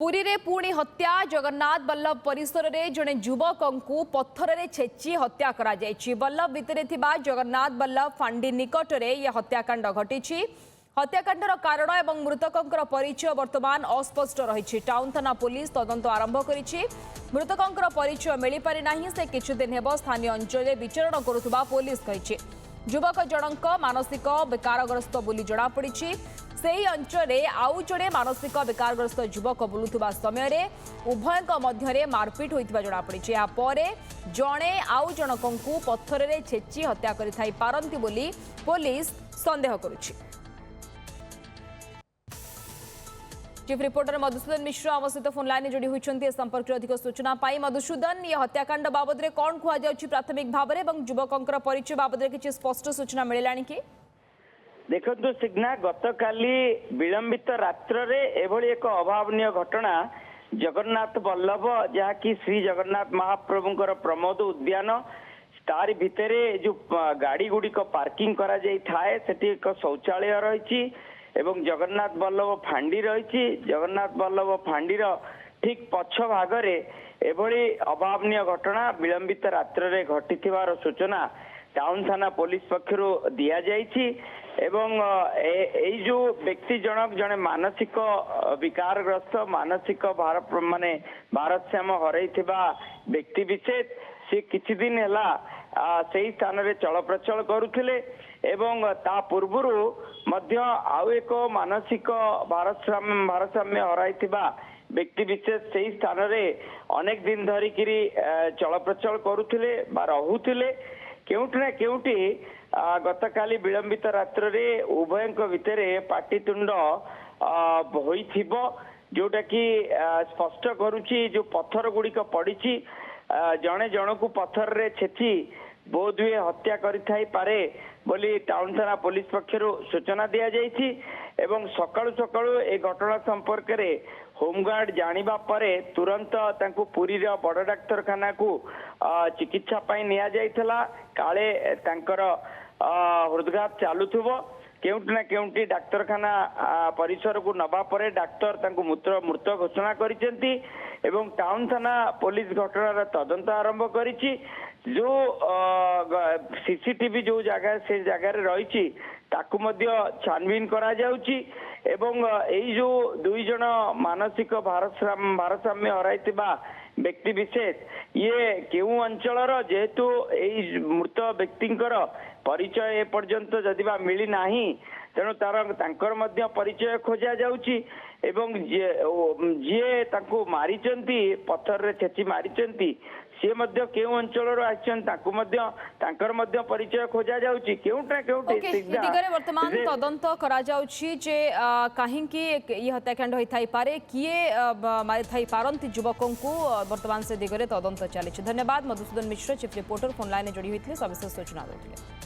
पुरी रे पुणी हत्या जगन्नाथ बल्लभ परिसर रे जड़े युवक को पत्थर रे छेची हत्या करा जायछि। बल्लभ भितरे थिबा जगन्नाथ बल्लभ फांडी निकट रे यह हत्याकांड घटिछि। हत्याकांडर कारण एवं मृतकंकर परिचय वर्तमान अस्पष्ट रही। टाउन थाना पुलिस तदंत आरंभ करिछि। मृतकंकर परिचय मिली पारि नाही। से किछु दिन हेबो स्थानीय अंचल विचरण करुथुबा पुलिस कहिछि। युवक जनक मानसिक बेकारग्रस्त बोली जणा पड़िछि। सेही अंचल आउ जड़े मानसिक बेकारग्रस्त युवक बुलुवा समय उभयक मध्य मारपिट होता जमापड़ी। यापर जड़े आउ जनक पत्थर रे छेची हत्या करती बोली पुलिस संदेह करुछि। चीफ रिपोर्टर मधुसूदन मिश्र आम सहित फोन लाइन जोड़ी होती संपर्क अधिक सूचना पाई। मधुसूदन, ये हत्याकांड बाबद में कौन कहुच्छी प्राथमिक भाव में युवक परिचय बाबद में किसी स्पष्ट सूचना मिलला कि? देखु सिग्ना गत काली विलंबित रात्र रे एभली एक अभावनीय घटना जगन्नाथ बल्लभ जहाँकि श्री जगन्नाथ महाप्रभुंकर प्रमोद उद्यान तार भितरे जो गाड़ी गुड़िक पार्किंग करा जाई थाए सेठी एक शौचालय रही एवं जगन्नाथ बल्लभ फांडी रही। जगन्नाथ बल्लभ फांडीर ठीक पछ भागरे एभली अभावनीय घटना विलंबित रात्र रे घटिथिबार सूचना टाउन थाना पुलिस पक्षर दि जाइछि। एवं एई जो व्यक्ति जनक जने मानसिक विकारग्रस्त मानसिक माने भारतश्याम हरैथिबा व्यक्ति विशेष से किछि दिन हैला सेही स्थान रे चल प्रचल करुथिले एवं ता पूर्वरु मध्य आउ एक मानसिक भारतसाम्य हरैथिबा व्यक्ति विशेष सेही स्थान रे अनेक दिन धरिकिरी चल प्रचल करुथिले बा रहुथिले। केउठी ना केउठी गत काली विलंबित रात्र रे उभयंक भितरे पाटितुंड होइथिबो जोटा कि स्पष्ट करुछि। जो पत्थर गुड़िक पड़ी जड़े जनकू पत्थर रे छेची बोध हुए हत्या करिथाई पारे बोली टाउन थाना पुलिस पक्षर सूचना दि जाइछि। एवं सकाळु सकाळु ए घटना संपर्क रे होमगार्ड जानिबा परे तुरंत तांकु पुरी रे बड़ डाक्तरखाना को चिकित्सा पाई निया जाइथला। काले तांकर हृदघात चालुथुबो केउटी ना केउटी डाक्तरखाना परिसर को नबा परे डाक्तर तांकु मृत घोषणा करिसेंती एवं टाउन थाना पुलिस घटनार तदंत आरंभ करिछि। जो सीसीटीवी जो जगह से जगह रही ताकू मध्य छानबीन करा जाउची एवं एई जो दुई जन मानसिक भारसाम्य हराइथिबा व्यक्ति विशेष ये केउ अंचलर जेहेतु एई मृत व्यक्तिंकर परिचय एपर्यंत जदिबा मिली नाही तेणु तार मध्य परिचय खोजा जाउची एवं जे तांकू मारिचंती पत्थर रे छेची मारिचंती से मध्य केउ अंचलर आछन ताकू मध्य तांकर मध्य परिचय खोजा जाउची। केउटा केउटी दिगरे वर्तमान तदंत करा जाउची जे काहेकि ये हत्याकांड होई थाई पारे किए मारि थाई पारंती युवकों को वर्तमान से दिगरे तदंत चली। धन्यवाद मधुसूदन मिश्र, चीफ रिपोर्टर फोन लाइन जोड़ी होइथिले सविशेष सूचना देथिले।